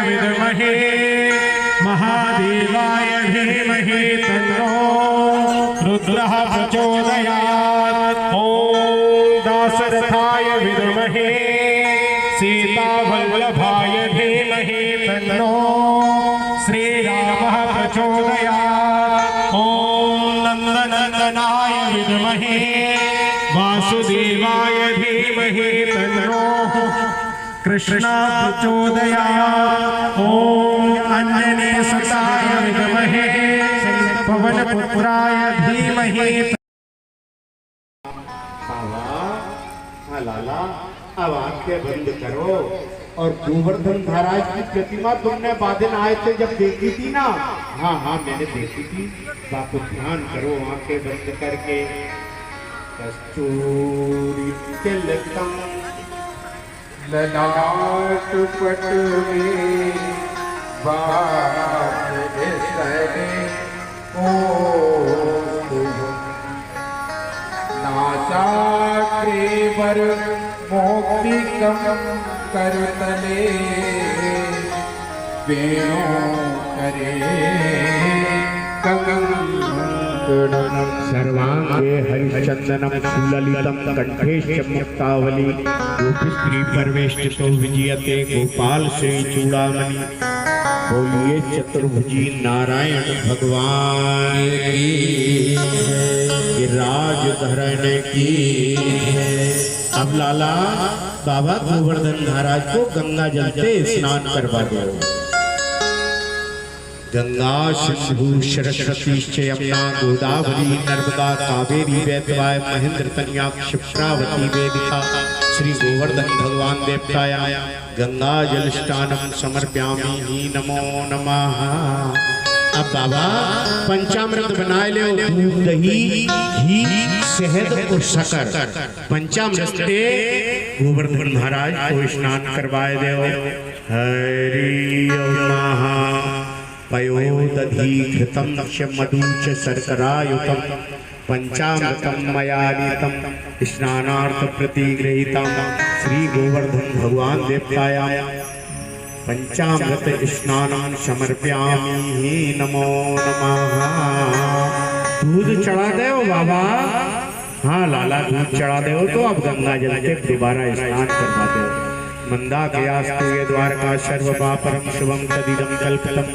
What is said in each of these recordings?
विद्महे महादेवाय धीमहि तन्नो रुद्रः प्रचोदयात्। ॐ दाशरथाय विद्महे सीतावल्लभाय धीमहि तन्नो श्रीरामः प्रचोदयात्। ॐ नन्दनन्दनाय विद्महे वासुदेवाय धीमहि तन्नो कृष्णः प्रचोदयात्। ॐ आञ्जनेयसुताय विद्महे पवनपुत्राय धीमहि। हाँ लाला, अब आंखें बंद करो और गोवर्धन महाराज की प्रतिमा तुमने बादल आए थे जब देखी थी ना? हाँ हाँ मैंने देखी थी। बात ध्यान करो आंखें बंद करके। कस्तूरी तिलकम ललाट पट में बात सरे ओ नासाग्रेवर मोक्तिकम करतले वेणो करे सर्वांगे हरिचंदनम सुललितम कंठे मुक्तावली गोपी परवेष्टितो विजयते गोपाल श्री चूड़ामणि। बोलिए चतुर्भुजी नारायण भगवान की, राजधरण की। अब लाला बाबा गोवर्धन महाराज को गंगा जल से स्नान करवा दो। गंगा सिंधु सरस्वती यमुना गोदावरी नर्मदा कावेरी वैतवाय महेंद्र तनया क्षिप्रावती वेदिका श्री गोवर्धन भगवान देवताया गंगा जल स्नानम समर्प्यामि नमो नमः। अब बाबा पंचामृत बनाए ले, दूध दही घी शहद और शक्कर पंचामृत से गोवर्धन महाराज को स्नान करवाए दे। हरि ओम पयोदधीघृतं च मधु च शर्करायुतं पंचामृतं मया नीतं स्नानार्थ प्रतिगृहीतं श्री गोवर्धन भगवान देवताया पंचामृत स्नानं समर्प्यामि नमो नमः। दूध चढ़ा दे बाबा। हाँ लाला दूध चढ़ा दे तो अब गंगा जल से दोबारा स्नान करवा दो। मंदाकयास्तु द्वारका सर्वपापरम शुभम तदिदं कल्पितम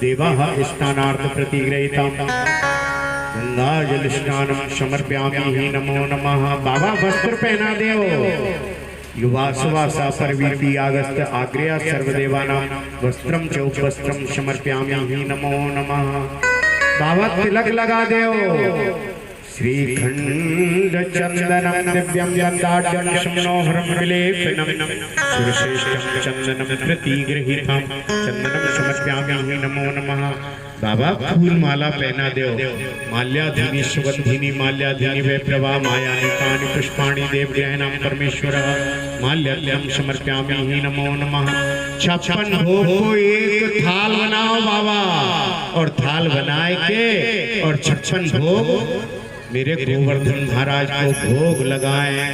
देवाः स्नानार्थ प्रतिगृहीतं गंगा जल स्नानं समर्प्यामि नमो नमः। बाबा वस्त्र पहना देओ। युवा सुवासा परवीति आगस्त आग्रया सर्वदेवानां वस्त्रं च उपवस्त्रं समर्प्यामि नमो नमः। बाबा तिलक लगा देओ। श्रीखंड चंदनम दिव्यम यदाड्यम मनोहरम विलेपनम सुरश्रेष्ठम चंदनम प्रतिगृहीतं चंदनम समर्प्यामि नमो नमः। बाबा फूल माला पहना दो। माल्याधीनी सुगंधिनी माल्याधीनी वे प्रभा मायानिकानि पुष्पाणि देवग्रहणां परमेश्वरः माल्यार्घ्यं समर्प्यामि नमो नमः। 56 भोग को एक थाल बनाओ बाबा और थाल बनाए के और 56 भोग मेरे गोवर्धन महाराज को भोग लगाएं।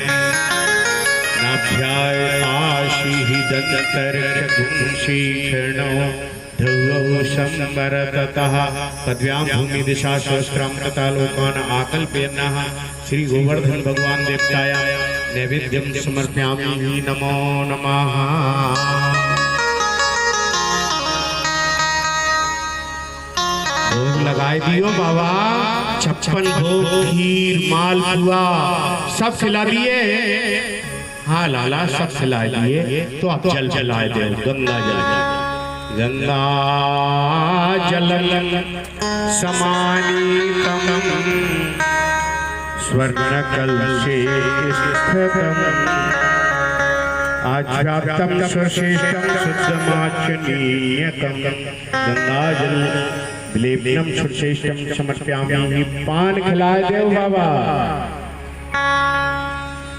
नाभ्याय आशीहि दंतर शीर्षणो ध्रुवो संवरततः पद्भ्यां भूमि दिशा सहस्रं तथा लोकान् आकल्पयन्नः श्री गोवर्धन भगवान देवताया नैवेद्यं समर्प्यामि नमो नमः। भोग लगाए दियो बाबा। 56 भोग खीर मालपुआ सब खिला दिए। हाँ लाला सब खिला दिए तो आप जल जलाए दे। गंगा जल गंगा जलम समानीतम स्वर्ण कलशे स्थितम आध्यात्मं सुश्रेष्ठं शुद्धमाचनीयकं गंगा जल विलेपनम सुश्रेष्ठं समर्प्यामि। पान खिलाए देव बाबा।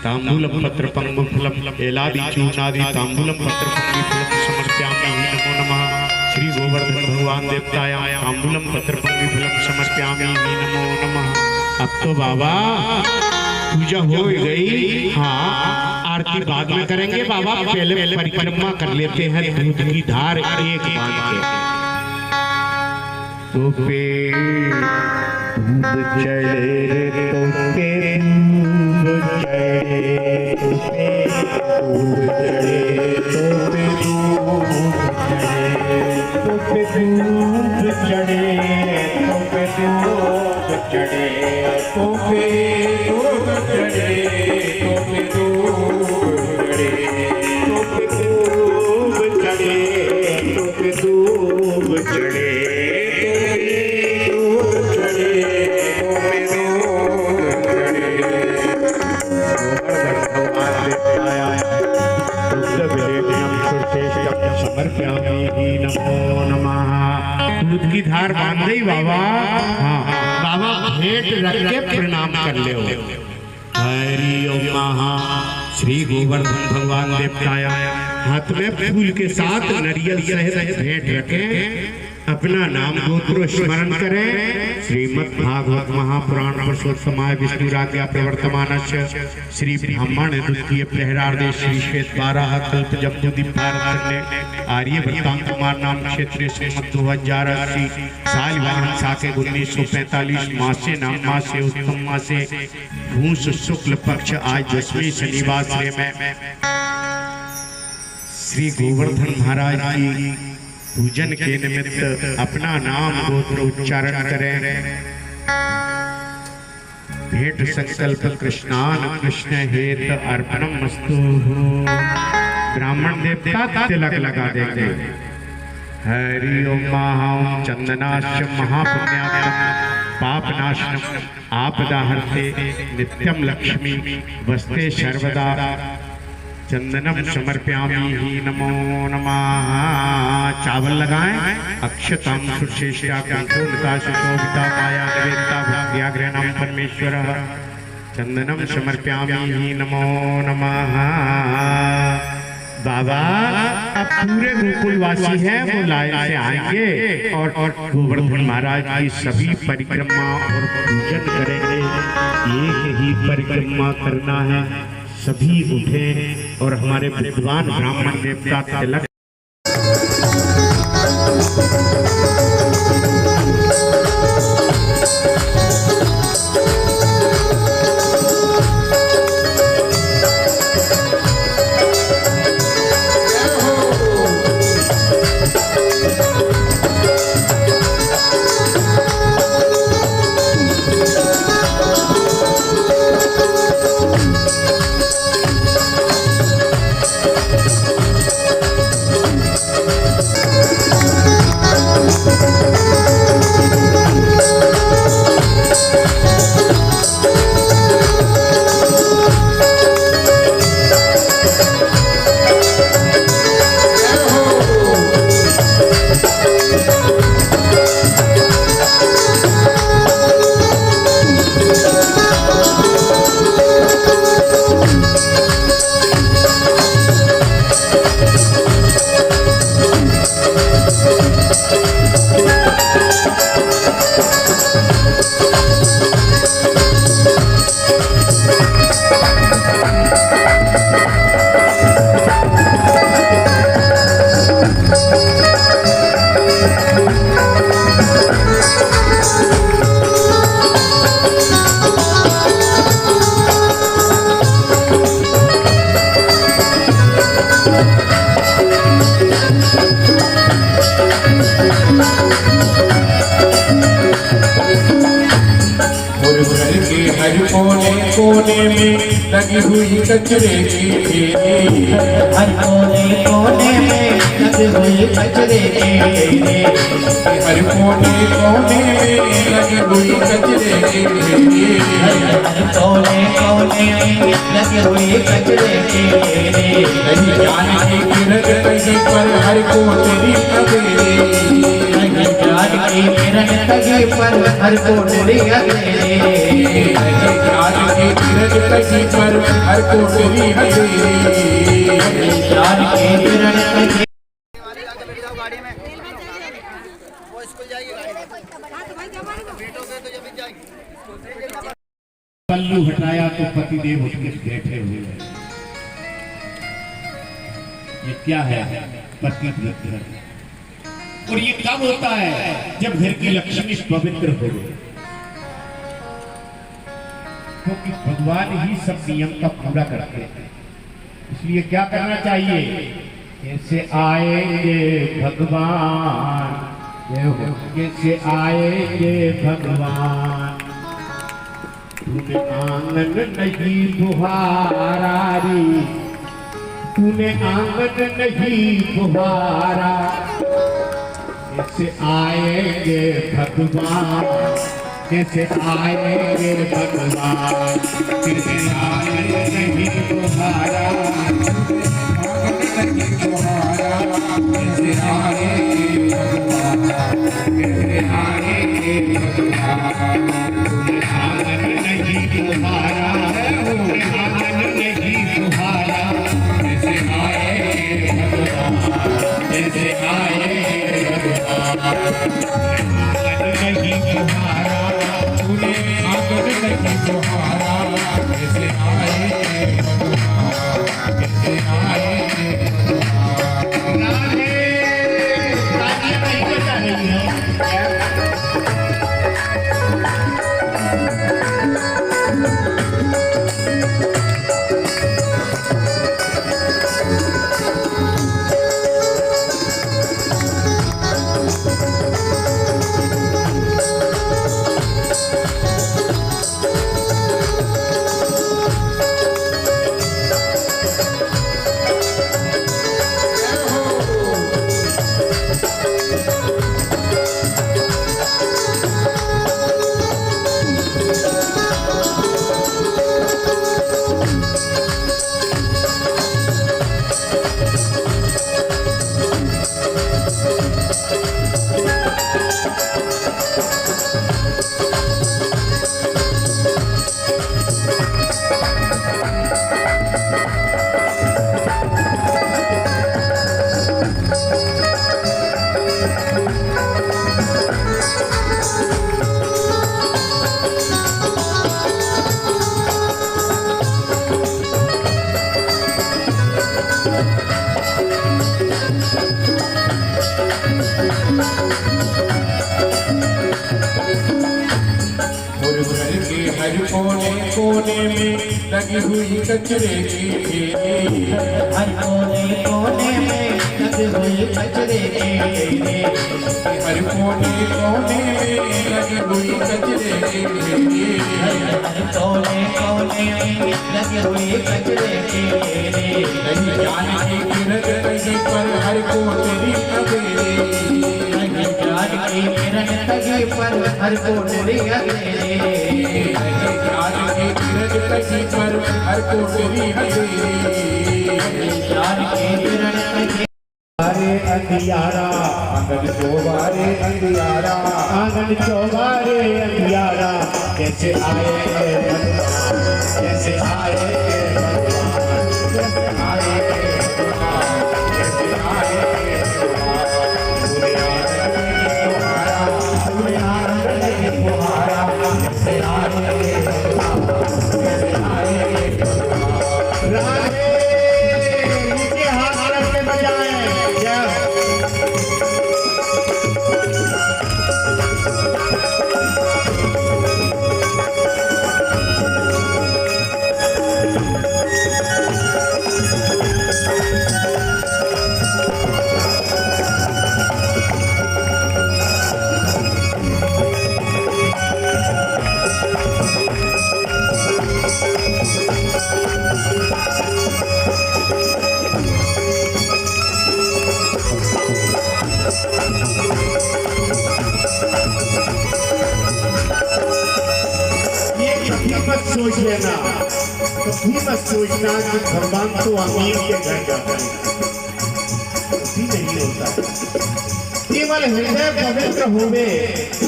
तांबूलम पत्र पंगफलम एलादि चूर्णादि तांबूलम पत्र पंगफलम समर्प्यामि नमो नमः। श्री गोवर्धन भगवान देवताया तांबूलम पत्र पंगफलम समर्प्यामि नमो नमः। अब तो बाबा पूजा हो गई। हाँ आरती बाद में करेंगे बाबा, पहले परिक्रमा कर लेते हैं दूध की धार एक बांध के। तो पे दूध चढ़े तो पे दूध चढ़े तो पे दूध चढ़े तो पे दूध चढ़े तो पे दूध चढ़े तो पे दूध चढ़े तो पे दूध चढ़े तो पे दूध चढ़े तो पे दूध चढ़े तो पे दूध चढ़े नमो नमः। दूध की धार बांध रही बाबा। हाँ बाबा भेंट रख के प्रणाम कर ले। हरि ओम महा श्री गोवर्धन भगवान देवताया। हाथ में फूल के साथ नारियल सहित भेंट रखे, अपना नाम गोत्र स्मरण करें। श्रीमद् भागवत महापुराण पुरुषोत्तमाय विष्णुराज्ञा प्रवर्तमानस्य श्री ब्राह्मण द्वितीय प्रहरार्धे श्री श्वेत 12 कल्प जम्बूद्वीप भारत ने आर्य वृत्तांत कुमार नाम क्षेत्र श्रीमद् 2080 सालवाहन साके 1945 मासे नाम मासे उत्तम मासे भूस शुक्ल पक्ष आज 10वें शनिवार में श्री गोवर्धन महाराज की पूजन के निमित्त अपना नाम गोत्र उच्चारण करें। भेंट संकल्प कृष्णान कृष्ण हेत अर्पणम मस्तु। ब्राह्मण देवता तिलक लगा देंगे। हरि ओम महाओम चंदनाश्च महापुण्यात्म पापनाशनम आपदाहर्ते नित्यम लक्ष्मी वस्ते सर्वदा चंदनम समर्पयामि ही नमो नमः। चावल लगाएं, अक्षतां सुशेषा कंकुलिता सुशोभिता माया निवेदिता भक्त्याग्रहणां परमेश्वरः चंदनम समर्पयामि ही नमो नमः। बाबा अब पूरे गोकुलवासी हैं, वो लाइन से आएंगे और गोवर्धन महाराज की सभी परिक्रमा और पूजन करेंगे। एक ही परिक्रमा करना है। सभी उठे और हमारे विद्वान ब्राह्मण देवता तिलक कोने में लगी हुई कचरे की ढेरी, हर कोने कोने में लगी हुई कचरे की ढेरी, हर कोने कोने में लगी हुई कचरे की ढेरी, हर कोने कोने में लगी हुई कचरे की ढेरी। नहीं जाने की किरण कहीं पर हर कोठरी अंधेरी, नहीं जाने की किरण कहीं पर हर कोठरी अंधेरी, नहीं जाने की किरण कहीं पर हर कोठरी अंधेरी, नहीं जाने की किरण कहीं पल्लू हटाया तो पतिदेव उसके बैठे हुए हैं। ये क्या है? पति व्रत धर्म। और ये कब होता है? जब घर की लक्ष्मी पवित्र हो गई, क्योंकि भगवान ही सब नियम का पूरा करते हैं। इसलिए क्या करना चाहिए? कैसे आएंगे भगवान, कैसे आएंगे भगवान, तूने आंगन नहीं बुहारा रे, तूने आंगन नहीं बुहारा, कैसे आएंगे भगवान, कैसे आएंगे भगवान, कैसे आएंगे नहीं बुहारा, आंगन नहीं बुहारा, कैसे आएंगे भगवान, कैसे आएंगे भगवान, तूने आंगन नहीं बुहारा, तूने आंगन नहीं बुहारा, कैसे आएंगे भगवान, कैसे आएंगे भगवान, आंगन नहीं बुहारा, तूने आंगन नहीं बुहारा, कैसे आएंगे भगवान, कैसे आएंगे भगवान। राधे राधे नहीं बता रही है। हर कोने कोने में लगी हुई कचरे की ठेली, हर कोने कोने में लगी हुई कचरे की ठेली, हर कोने कोने में लगी हुई कचरे की ठेली, हर कोने कोने में लगी हुई कचरे की ठेली, नहीं जाने की किरण कहीं पर हर को तेरी अकेली, नहीं जान की किरण लगी पर हर को तेरी अकेली, ज्ञान की किरण लगी पर हर को तेरी हथेली, ज्ञान की किरण लगी अरे अंधियारा आंगन चौबारे अंधियारा, आंगन चौबारे अंधियारा, कैसे आएंगे भगवान, कैसे आएंगे भगवान, कैसे आएंगे भगवान, कैसे आएंगे भगवान, पूरे आंगन नहीं बुहारा, पूरे आंगन नहीं बुहारा, कैसे आएंगे भगवान, कैसे आएंगे भगवान। राधे नीचे हाथ रखते बजाएं। मत सोच लेना, कभी मत सोचना कि भगवान तो अमीर के घर जाता है, कभी नहीं होता। केवल हृदय पवित्र होवे,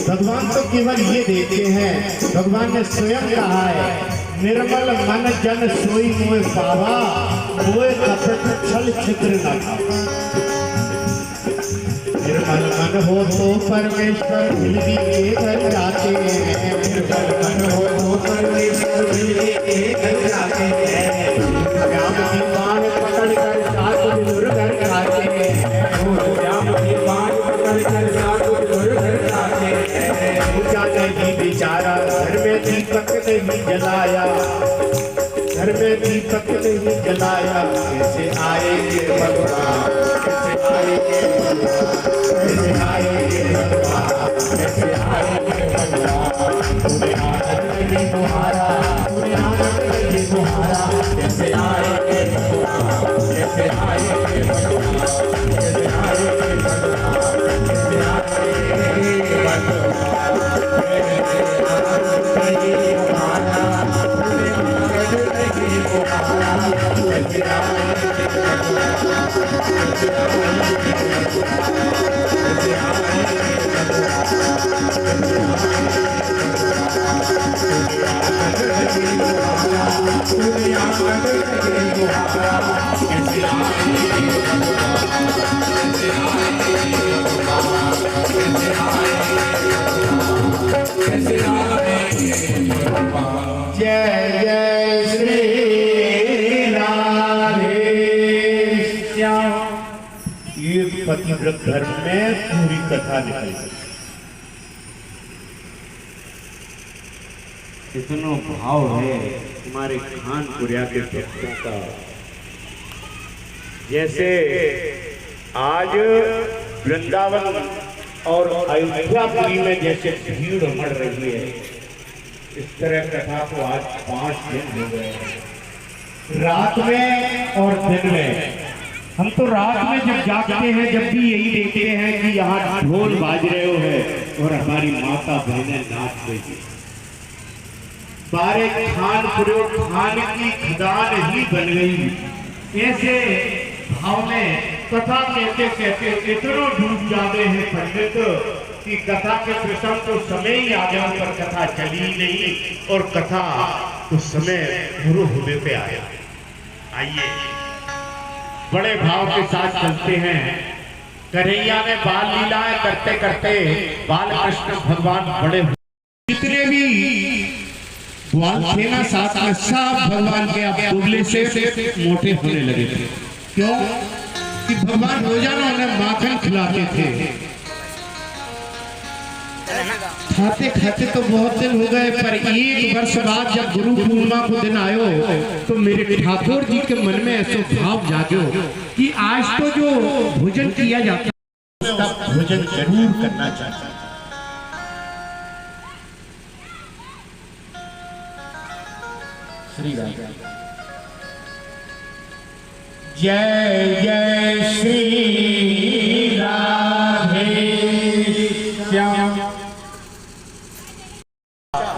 भगवान तो केवल ये देते हैं। भगवान ने स्वयं कहा है, निर्मल मन जन सोई मोय पावा, मोय कपट छल छिद्र न खावा। निर्मल मन हो तो परमेश्वर मिलती के घर जाते हैं, निर्मल मन हो तो परमेश्वर मिलती के घर जाते हैं। श्याम की बाण पकड़ कर सात दिन घर नहीं जलाया, घर में दीपक नहीं जलाया, कैसे आएंगे भगवान, कैसे आएंगे भगवान, कैसे आएंगे भगवान, कैसे आएंगे भगवान। तूने आनंद नहीं तुम्हारा, तूने आनंद नहीं तुम्हारा, कैसे आएंगे भगवान, कैसे आएंगे भगवान, कैसे आएंगे भगवान, कैसे आएंगे जय जय श्री राधे श्याम। ये पतिव्रत धर्म में पूरी कथा निकल गई। इतना भाव है हमारे खानपुरिया के भक्तों का। जैसे आज वृंदावन और अयोध्यापुरी में जैसे भीड़ उमड़ रही है, इस तरह कथा को आज 5 दिन हो गए हैं, रात में और दिन में। हम तो रात में जब जागते हैं, जब भी यही देखते हैं कि यहाँ ढोल बाज रहे हो और हमारी माता बहनें नाच रही है। सारे खानपुरे खान की खदान ही बन गई। ऐसे भाव में कथा कहते कहते इतना डूब जाते हैं पंडित कि कथा के प्रसंग तो समय ही आ गया, पर कथा चली नहीं और कथा तो समय पूरा होने पे आया। आइए बड़े भाव के साथ चलते हैं। कन्हैया ने बाल लीलाएं करते करते बाल कृष्ण भगवान बड़े, जितने भी ग्वाल थे ना साथ में, सब भगवान के अब दुबले से मोटे होने लगे थे। क्यों? कि भगवान रोजाना उन्हें माखन खिलाते थे। खाते खाते तो बहुत दिन हो गए, पर 1 वर्ष बाद जब गुरु पूर्णिमा को दिन आयो तो मेरे ठाकुर जी के मन में ऐसा भाव जागो कि आज तो जो भोजन किया जाता है उसका भोजन जरूर करना चाहिए। श्री राधे जय जय श्री राधे श्याम।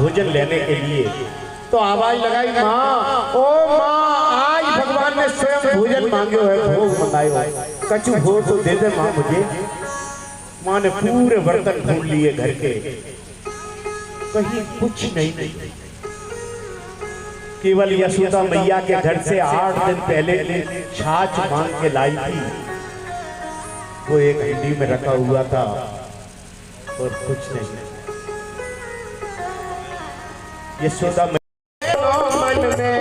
भोजन लेने के लिए तो आवाज लगाई, माँ ओ माँ, आज भगवान ने स्वयं भोजन मांगे है, भोग मंगायो है, कछु हो तो दे दे माँ मुझे। माँ ने पूरे बर्तन ढूंढ लिए घर के, कहीं कुछ नहीं। केवल यशोदा मैया के घर से 8 दिन पहले छाछ मांग के लाई थी, वो एक हंडी में रखा हुआ था और कुछ नहीं। यशोदा मन में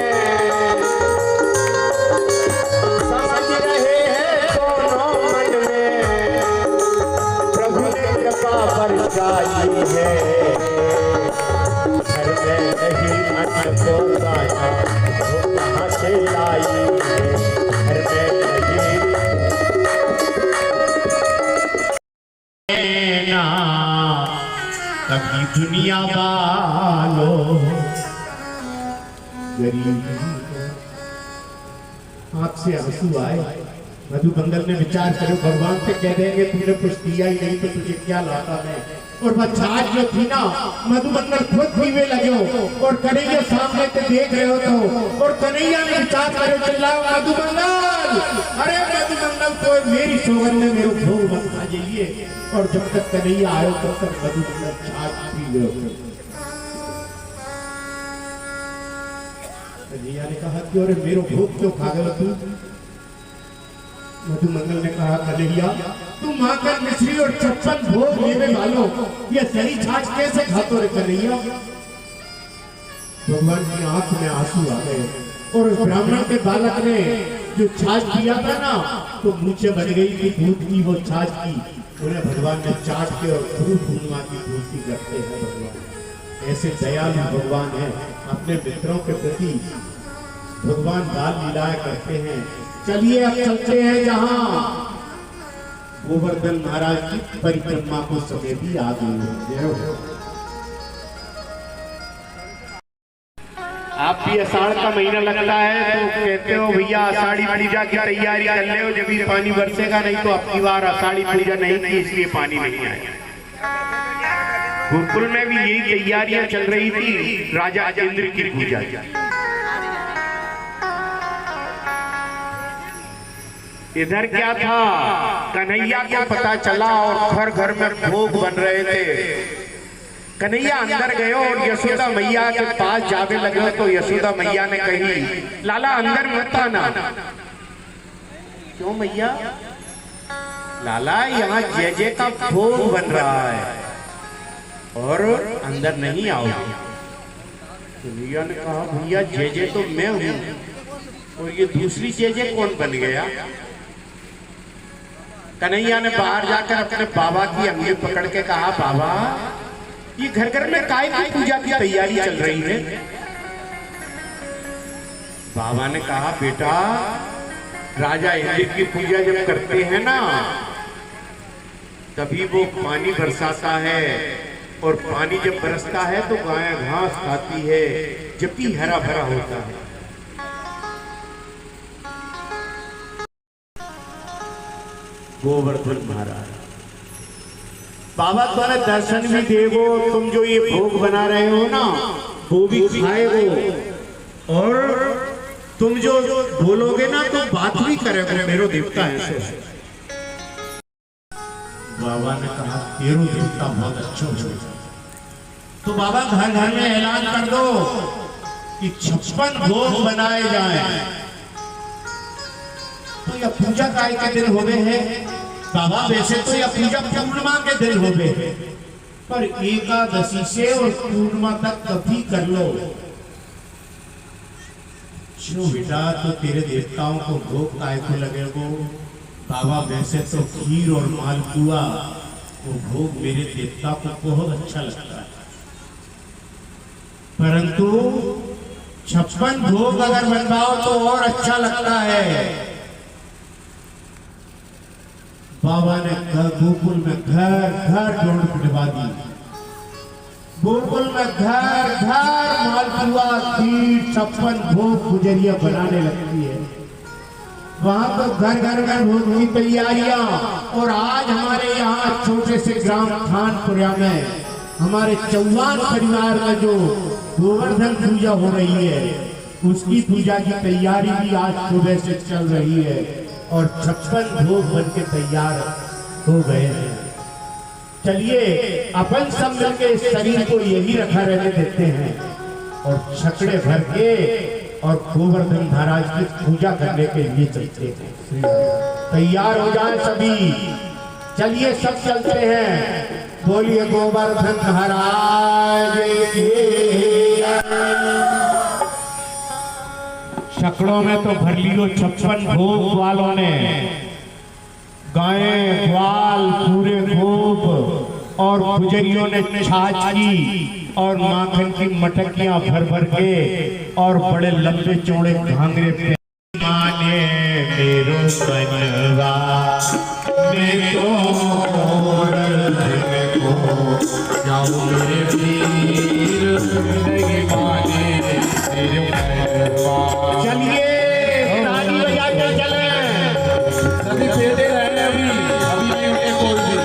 समझ रहे हैं दोनों मन में, प्रभु ने कृपा बरसाई है, घर में नहीं अन्न को गाया वो कहाँ से लाई है, घर में नहीं ना कभी दुनिया वालों गरीब। आंख से आंसू आए। मधुमंगल ने विचार करो, भगवान से कह देंगे तुमने कुछ दिया ही नहीं तो तुझे क्या लाता मैं। और वह छाछ जो थी ना, मधुमंगल खुद पीने लगे हो और कन्हैया सामने से देख रहे हो तो, और कन्हैया ने विचार करो, चिल्लाओ मधुमंगल, अरे मधुमंगल तो मेरी सौगंध में मेरे भोग मत खा जाइए। और जब तक कन्हैया आयो तब तक मधुमंगल छाछ पी लो। कन्हैया ने कहा कि अरे मेरे भोग क्यों खा गए तू? मधुमंगल ने कहा कन्हैया तुम माखन मिश्री और 56 भोग लेने वालों ये सही छाछ कैसे खाते रे कन्हैया? भगवान की आंख में आंसू आ गए और उस ब्राह्मण के बालक ने जो छाछ पिया था ना, तो मुझे बन गई थी दूध की वो छाछ की, उन्हें भगवान ने चाट के और गुरु पूर्णिमा की पूर्ति करते हैं। भगवान ऐसे दयालु भगवान है। अपने मित्रों के प्रति भगवान बाल लीलाएं करते हैं। चलिए अब चलते हैं जहां गोवर्धन महाराज की परिक्रमा को समय भी आ गई है। आप भी आषाढ़ का महीना लगता है तो कहते हो भैया आषाढ़ी पूजा की तैयारी कर ले, जब भी पानी बरसेगा, नहीं तो अब की बार आषाढ़ी पूजा नहीं की इसलिए पानी नहीं आया। गुरुकुल में भी यही तैयारियां चल रही थी राजा इंद्र की पूजा की। इधर क्या था, कन्हैया को पता चला और घर घर में भोग बन रहे थे। कन्हैया अंदर गए और यशोदा मैया के पास जावे लगे तो यशोदा मैया ने कही, लाला अंदर मत आना। क्यों मैया? लाला यहाँ जय जय का भोग बन रहा है और अंदर नहीं आओ। कन्हैया ने कहा, भैया जय जय तो मैं हूं और ये दूसरी जय जय कौन बन गया? कन्हैया ने बाहर जाकर अपने बाबा की अंगली पकड़ के कहा, बाबा ये घर घर में काय की पूजा की तैयारी चल रही है? बाबा ने कहा, बेटा राजा इंद्र की पूजा जब करते हैं ना तभी वो पानी बरसाता है और पानी जब बरसता है तो गाय घास खाती है, जबकि हरा भरा होता है। गोवर्धन महाराज, बाबा तुम्हारे दर्शन भी देवो, तुम जो ये भोग बना रहे हो ना वो भी खाएगो और तुम जो बोलोगे ना तो बात भी करेगो, मेरो देवता है। बाबा ने कहा, तेरो देवता बहुत अच्छा हो। तो बाबा घर घर में ऐलान कर दो कि 56 भोग बनाए जाएं। तो यह पूजा काय के दिन हो गए हैं बाबा, वैसे तो यह पूजा पूर्णिमा के दिन हो गए, पर एकादशी से और पूर्णिमा तक कभी कर लो। बेटा तो तेरे देवताओं को भोग काय को लगेगो? बाबा वैसे तो खीर और मालपुआ वो भोग मेरे देवता को बहुत अच्छा लगता है, परंतु 56 भोग अगर बनवाओ तो और अच्छा लगता है। बाबा ने गोकुल में घर घर दौड़ पिटवा दी। गोकुल में घर घर मालपुआ खीर 56 भोग गुजरिया बनाने लगती है। वहां तो घर घर में भोग की तैयारियां। और आज हमारे यहाँ छोटे से ग्राम खानपुरिया में हमारे चौहान परिवार में जो गोवर्धन पूजा हो रही है उसकी पूजा की तैयारी भी आज सुबह से चल रही है और 56 भोग बन के तैयार हो गए हैं। चलिए अपन सब मिलके इस शरीर को यही रखा रहने देते हैं और छकड़े भर के और गोवर्धन महाराज की पूजा करने के लिए चलते हैं। तैयार हो जाए सभी, चलिए सब चलते हैं। बोलिए गोवर्धन महाराज की। छकड़ों में तो भर लियो 56 भोग वालों ने, गायें ग्वाल पूरे भोग और पुजरियों ने छाछी और माखन की मटकियां भर भर के और बड़े लंबे चौड़े घांगरे पे माने मेरो बनवा मैं तो जाऊं मेरे वीर माने मेरे बनवा। चलिए ताली बजा के चले, सभी पेटे रहे अभी नहीं उन्हें बोल दी।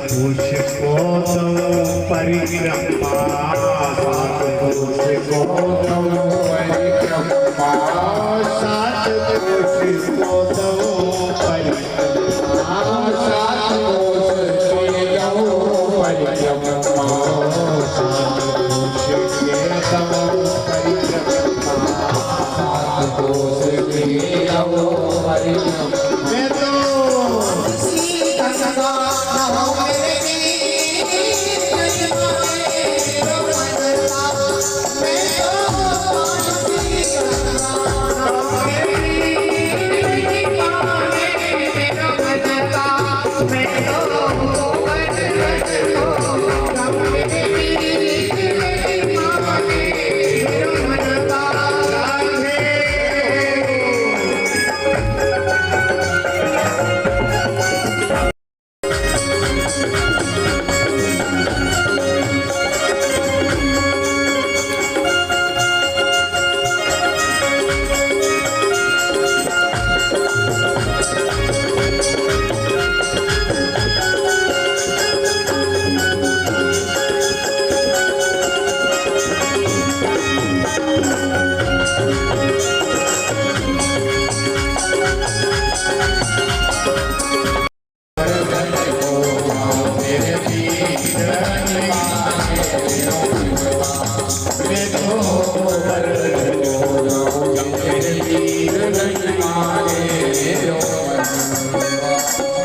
पुष्पोत्तम परिक्रमा सात पुष्पोत्तम परिक्रमा सात पुष्पोत्तम परिक्रमा सात पुष्पोत्तम परिक्रमा सात पुष्पोत्तम परिक्रमा सात पुष्पोत्तम परिक्रमा मैं तो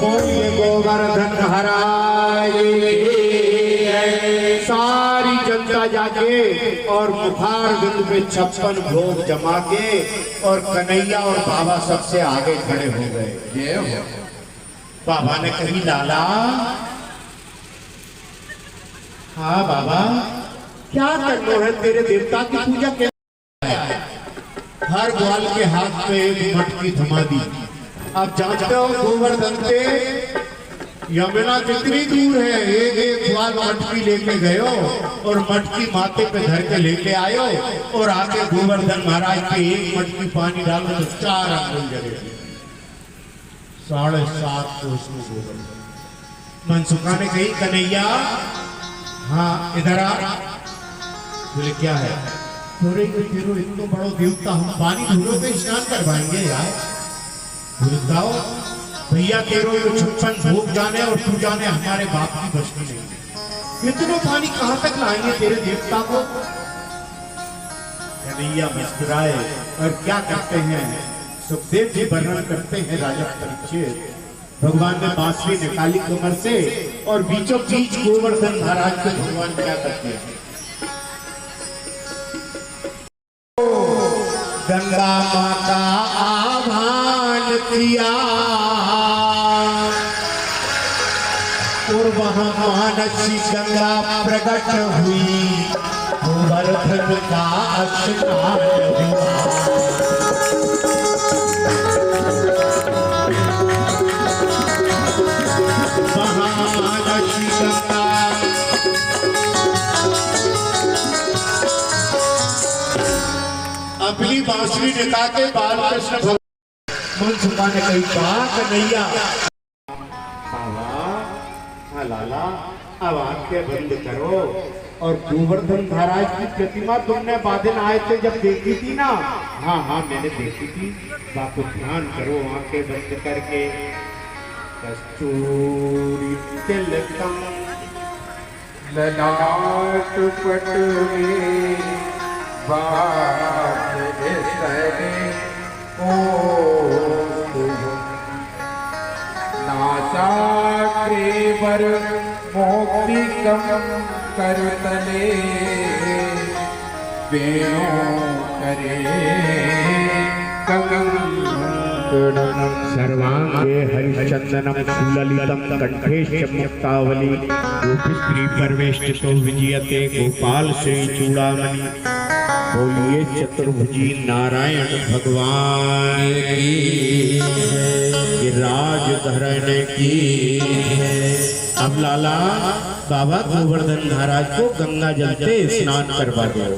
बोलिए गोवर्धन महाराज सारी जनता जाके और मुखार बिंदु पे 56 भोग जमा के और कन्हैया और बाबा सबसे आगे खड़े हो गए। बाबा ने कही लाला, हाँ बाबा क्या करना है, तेरे देवता की पूजा क्या है? हर ग्वाल के हाथ में एक मटकी थमा दी। आप जानते हो गोवर्धन पे यमुना कितनी दूर है, एक ग्वाल मटकी लेके गए और मटकी माथे पे धर के लेके आयो और आके गोवर्धन महाराज पे एक मटकी पानी डालो तो 4 अंगुल जगह 7.5 कोस में गोवर्धन। मनसुखा ने कही कन्हैया हाँ इधर आ। बोले क्या है? बोले तेरो इतना बड़ो देवता, हम पानी धुलो पे स्नान करवाएंगे यार। बोले जाओ भैया, तेरो ये 56 भोग जाने और तू जाने, हमारे बाप की बस्ती नहीं। इतना पानी कहां तक लाएंगे तेरे देवता को? कन्हैया मुस्कुराए और क्या करते हैं, सुखदेव जी वर्णन करते हैं राजा परीक्षित। भगवान ने बांसुरी निकाली कमर से और बीचों बीच गोवर्धन महाराज को भगवान क्या करते हैं, गंगा माता आह्वान किया और वहां मानसी गंगा प्रकट हुई, गोवर्धन का स्नान हुआ। मानसी गंगा अपनी बांसुरी निकालते बाल कृष्ण भगवान मनसुखा ने कही कन्हैया हाँ लाला, अब आंखें बंद करो और गोवर्धन महाराज की प्रतिमा तुमने बादल आए थे जब देखी थी ना? हाँ हाँ मैंने देखी थी। बापू ध्यान करो आंखें बंद करके। कस्तूरी तिलकम ललाट पट में बात नासा क्रेवर मोक्ति कम करतले वेणु करे सर्वांगे हरिचंदनम सुललितम कंठे मुक्तावली गोपी परवेष्टितो विजयते गोपाल श्री चूड़ामणि। बोलिए चतुर्भुजी नारायण भगवान की, राजधरण की। अब लाला बाबा गोवर्धन महाराज को गंगा जल से स्नान करवा दो।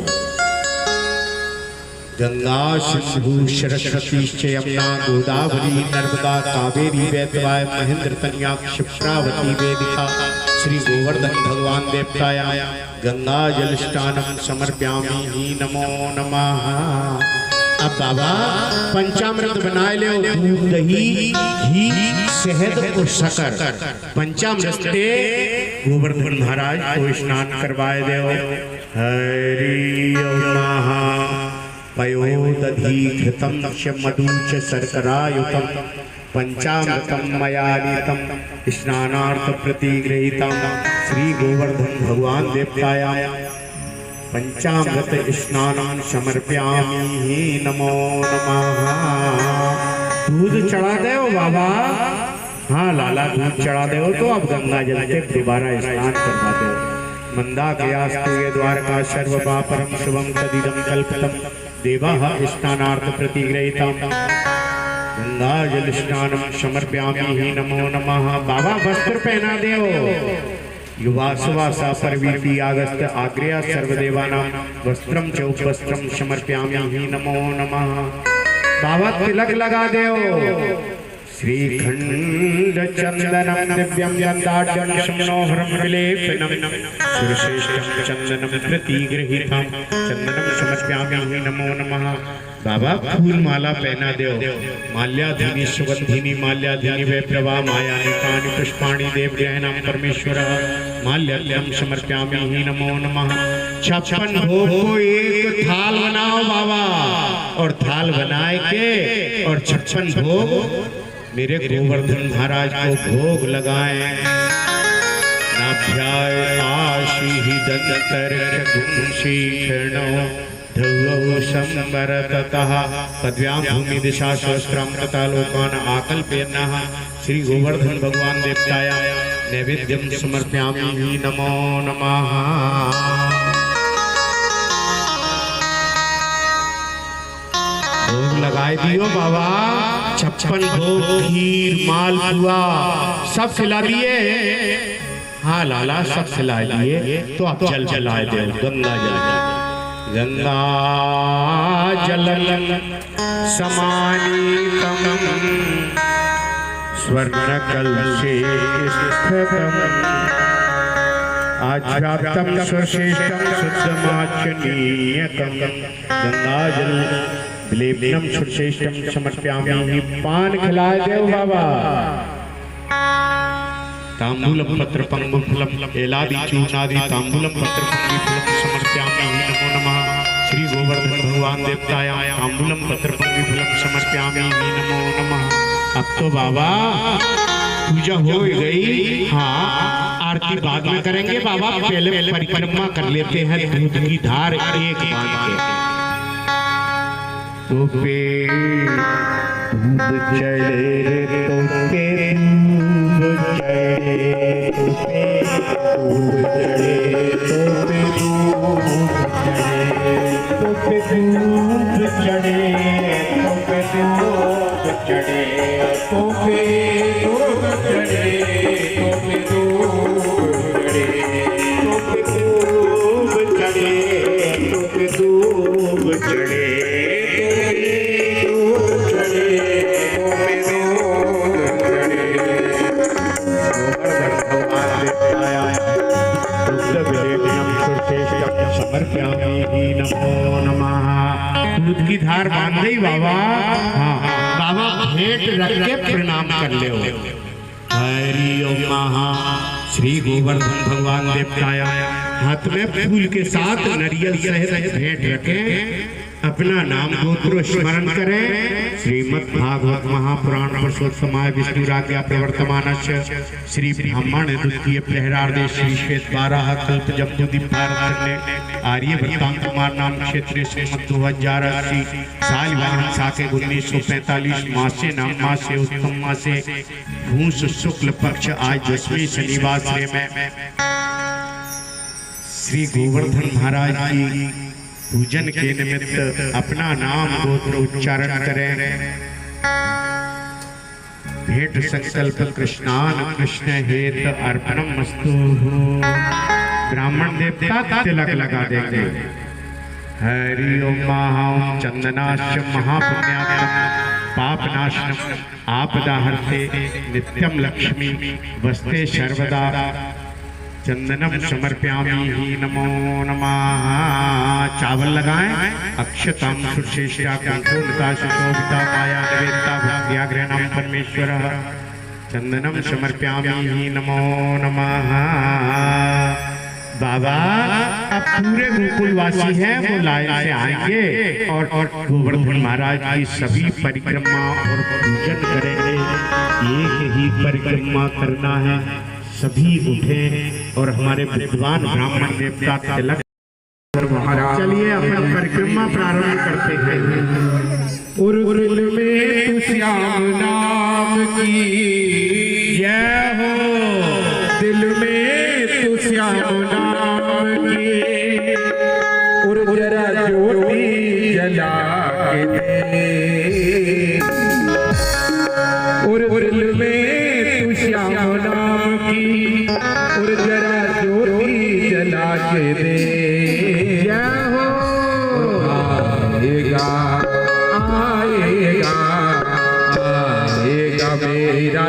गंगा सिंधु सरस्वती यमुना गोदावरी नर्मदा कावेरी वैतवाय महेंद्र तनया क्षिप्रावती वेदिका श्री गोवर्धन भगवान देवताया गंगा जल स्नानम समर्प्यामि नमो नमः। अब बाबा पंचामृत बनाए ले, दूध दही घी शहद और शक्कर पंचामृत से गोवर्धन महाराज को स्नान करवाए दे। हरि ओम पयोदधी घृतं च मधु च शर्करायुतं पंचामृतं मया नीतं स्नानार्थ प्रतिगृहीतं श्री गोवर्धन भगवान देवताया पंचामृत स्नानं समर्प्यामि नमो नमः। दूध चढ़ा दे बाबा, हाँ लाला दूध चढ़ा दे तो अब गंगा जल से दोबारा स्नान करवा दो। मंदाकयास्तु ये द्वारका सर्वपापरम शुभम तदिदं कल्पितम देवाः स्नानार्थ प्रतिगृहीतं गंगा जल स्नानं समर्प्यामि नमो नमः। बाबा वस्त्र पहना दो। युवा सुवासा परवीति आगस्त आग्रया सर्वदेवानां वस्त्रं च उपवस्त्रं समर्प्यामि नमो नमः। बाबा तिलक लगा दो। श्रीखंड चंदनम दिव्यम गंधाढ्यम शमनोहरम विलेपनम सुरश्रेष्ठम चंदनम प्रतिगृहीतं चंदनम समर्प्यामि नमो नमः। बाबा फूल माला पहना दो। माल्याधीनि सुगंधिनी माल्याधीनि वे प्रभा मायानि कानि पुष्पाणि देवग्रहणां परमेश्वर माल्यम समर्प्यामि नमो नमः। 56 भोग को एक थाल बनाओ बाबा, और थाल बनाए के और 56 भोग मेरे गोवर्धन महाराज को भोग लगाएं। नाभ्याय आशीहि दंतर्षीक्षणो ध्रुवो संवरततः पद्भ्यां भूमि दिशा सहस्रां तथा लोकान् आकल्पयन्नः श्री गोवर्धन भगवान देवताया नैवेद्यं समर्प्यामि नमो नमः। भोग लगाए दियो बाबा, 56 भोग खीर मालपुआ सब खिला दिए। हाँ लाला सब खिला दिए, तो आप जल जलाए दो। गंगा जल गंगा जल समानीतम स्वर्ण कलशे स्थितम आध्यात्म सुश्रेष्ठम शुद्धमाचनीयकम गंगा जल विलेपनम सुश्रेष्ठम समर्प्यामि। पान खिलाए देव बाबा। तांबूलम पत्र पंगुफलम एलादि चूर्णादि तांबूलम पत्र पंगुफलम समर्प्यामि नमो नमः। श्री गोवर्धन भगवान देवताया तांबूलम पत्र पंगुफलम समर्प्यामि नमो नमः। अब तो बाबा पूजा हो गई। हाँ आरती बाद में करेंगे बाबा, पहले परिक्रमा कर लेते हैं दूध की धार एक बांध के। तो पे दूध चढ़े रे तो पे दूध चढ़े तो पे दूध चढ़े तो पे दूध चढ़े तो पे दूध चढ़े तो पे दूध चढ़े तो पे दूध चढ़े तो पे दूध चढ़े तो पे दूध चढ़े नमो नमः। दूध की धार बांध गई बाबा। हाँ बाबा भेंट रख के प्रणाम कर ले। हरि ओम महा श्री गोवर्धन भगवान देवताया हाथ में फूल के साथ नारियल सहित भेंट रखें। अपना नाम गोत्र स्मरण करें। श्रीमद् भागवत महापुराण पुरुषोत्तमाय विष्णु राज्ञा प्रवर्तमानस्य श्री ब्राह्मण द्वितीय प्रहरार्धे श्री श्वेत 12 कल्प जम्बूद्वीप भारत ने आर्य वृत्तांत कुमार नाम क्षेत्र श्रीमद् 2080 साल वाहन साके 1945 मासे नाम मासे उत्तम मासे भूस शुक्ल पक्ष आज 10वें शनिवार में श्री गोवर्धन महाराज की पूजन के निमित्त अपना नाम गोत्र उच्चारण करें। भेंट संकल्प कृष्णान कृष्ण हेत अर्पणम मस्तु। ब्राह्मण देवता तिलक लगा देंगे। हरि ओम महा चंदनाश्च महापुण्यात्म पापनाशनम आपदाहर्ते नित्यम लक्ष्मी वस्ते सर्वदा चंदनम समर्पयामि नमो नमः। चावल लगाएं, अक्षताम सुश्रेष्ठा कंठोन्नता सुशोभिता माया निवेदिता भक्त्याग्रहणाम परमेश्वरः। चंदनम समर्पयामि नमो नमः। बाबा अब पूरे गोकुलवासी हैं वो लाइन से आएंगे और गोवर्धन महाराज की सभी परिक्रमा और पूजन करेंगे। एक ही परिक्रमा करना है, सभी उठे और हमारे विद्वान ब्राह्मण देवता तिलक। चलिए अपन परिक्रमा प्रारंभ करते हैं। उर्वल में तू श्याम नाम की जय हो, दिल में तू श्याम नाम की और जरा ज्योति जला के दे। उर्वल में तू श्याम नाम की और जरा ज्योति जला के दे। जय हो, आएगा आएगा आएगा मेरा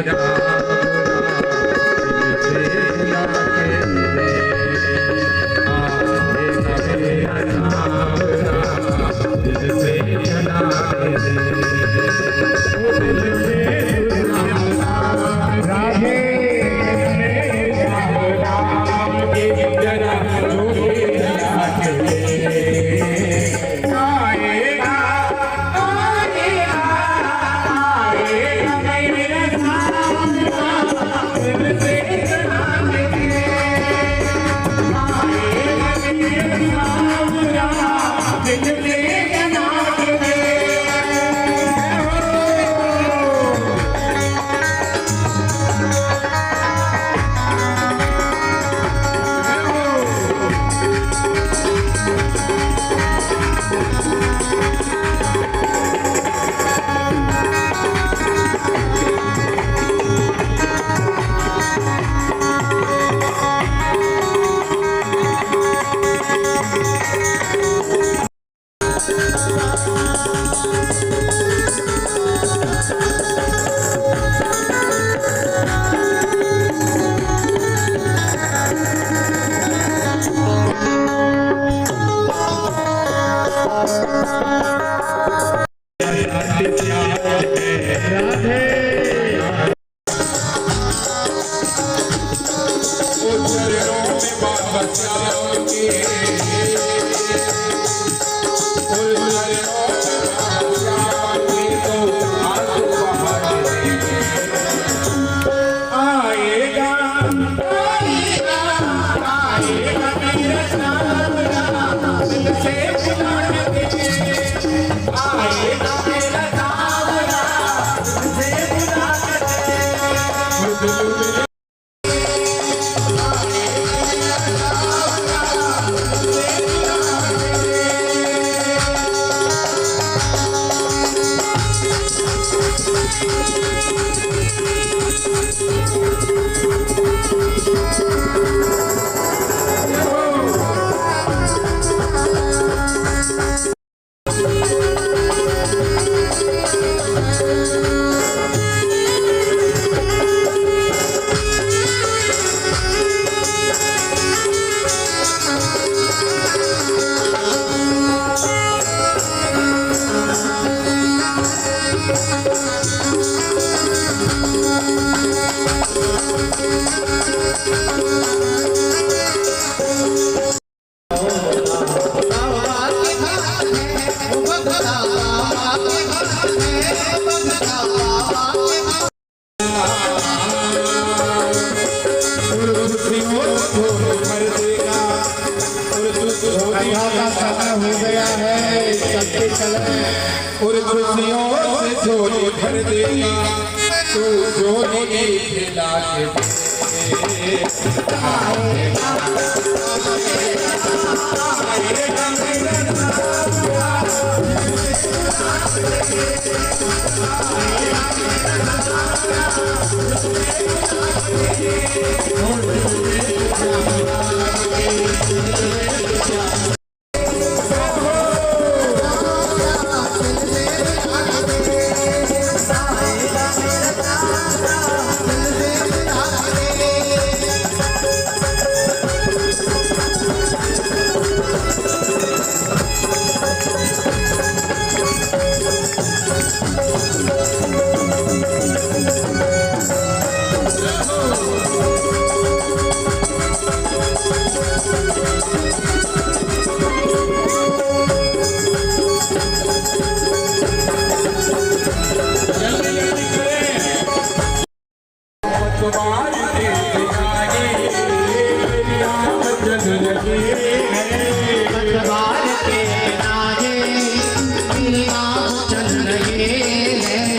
और खुशियों से झोली भर देगा तू झोली खिला के पतवार के नाजे मेरे नाम चल रहे हैं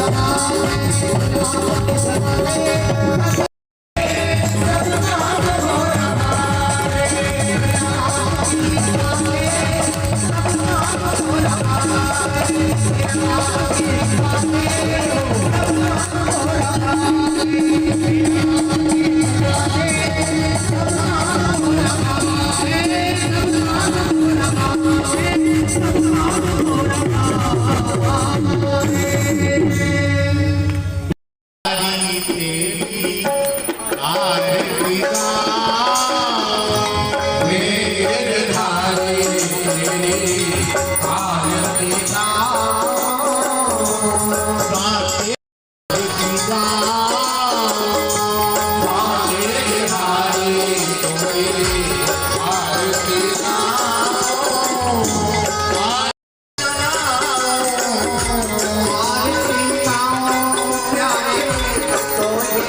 Bye. तो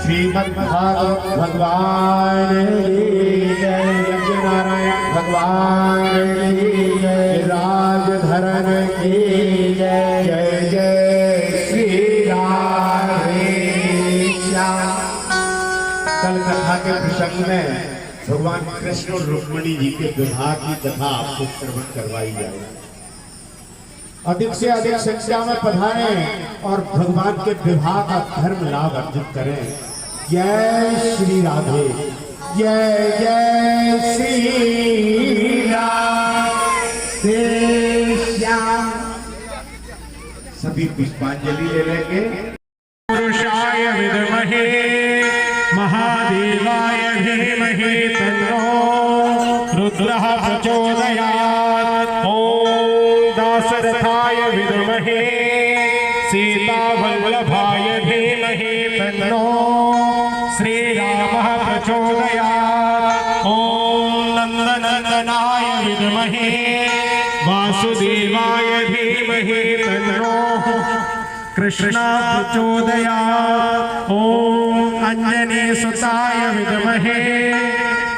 श्रीमद्भागवत भगवान की जय। यज्ञ नारायण भगवान की जय। राजधरन की जय। जय जय श्री राधे श्याम। कल कथा के प्रसंग में भगवान कृष्ण और रुक्मिणी जी के विवाह की कथा आपको श्रवण करवाई जाएगी। अधिक से अधिक संख्या में पधारें और भगवान के विवाह का धर्म लाभ अर्जित करें। जय श्री राधे। जय जय श्री राधे श्याम। सभी पुष्पांजलि ले लेंगे। पुरुषाय विद्महे महादेवाय धीमहि तन्नो रुद्रः प्रचोदयात्। ओम दाशरथाय विद्महे सीतावल्लभाय धीमहि तन्नो श्रीरामः प्रचोदयात्। ओम नंदनंदनाय विद्महे वासुदेवाय धीमहि तन्नो कृष्णा प्रचोदयात्। ओम अंजनी सुताय विद्महे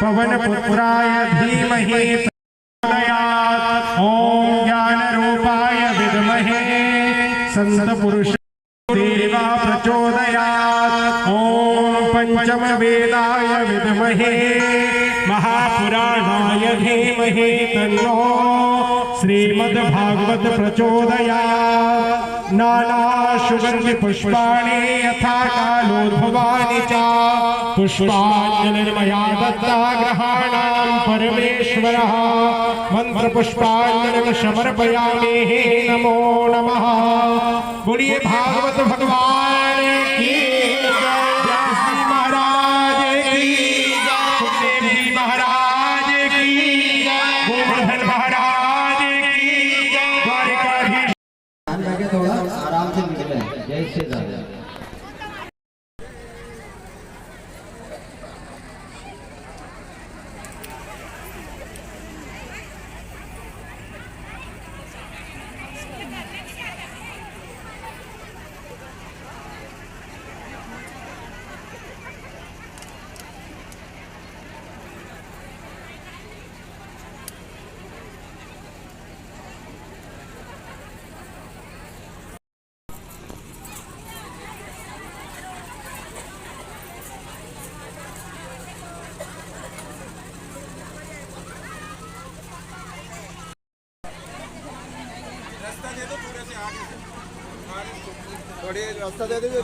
पवनपुत्राय धीमहि प्रचोदयात्। ओम ज्ञान रूपाय विद्महे संत पुरुष देवा प्रचोदयात्। ओम पंचम वेदाय विद्महे महापुराणाय धीमहि तन्नो श्रीमद्भागवत प्रचोदयात्। नाना सुगंधि पुष्पाणि यथा कालोद्भवानि च पुष्पाञ्जलिर्मया दत्ता ग्रहाणां परमेश्वरः। मंत्र पुष्पाञ्जलिं समर्पयामि। नमो नमः। बोलिए भागवत भगवान की जय। व्यास जी महाराज की जय। सुखदेव जी महाराज की जय। गोवर्धन महाराज की जय। द्वारिकाधीश लगे थोड़ा आराम से निकले। जय श्री राधे। थोड़ी रास्ता दे दीजिए।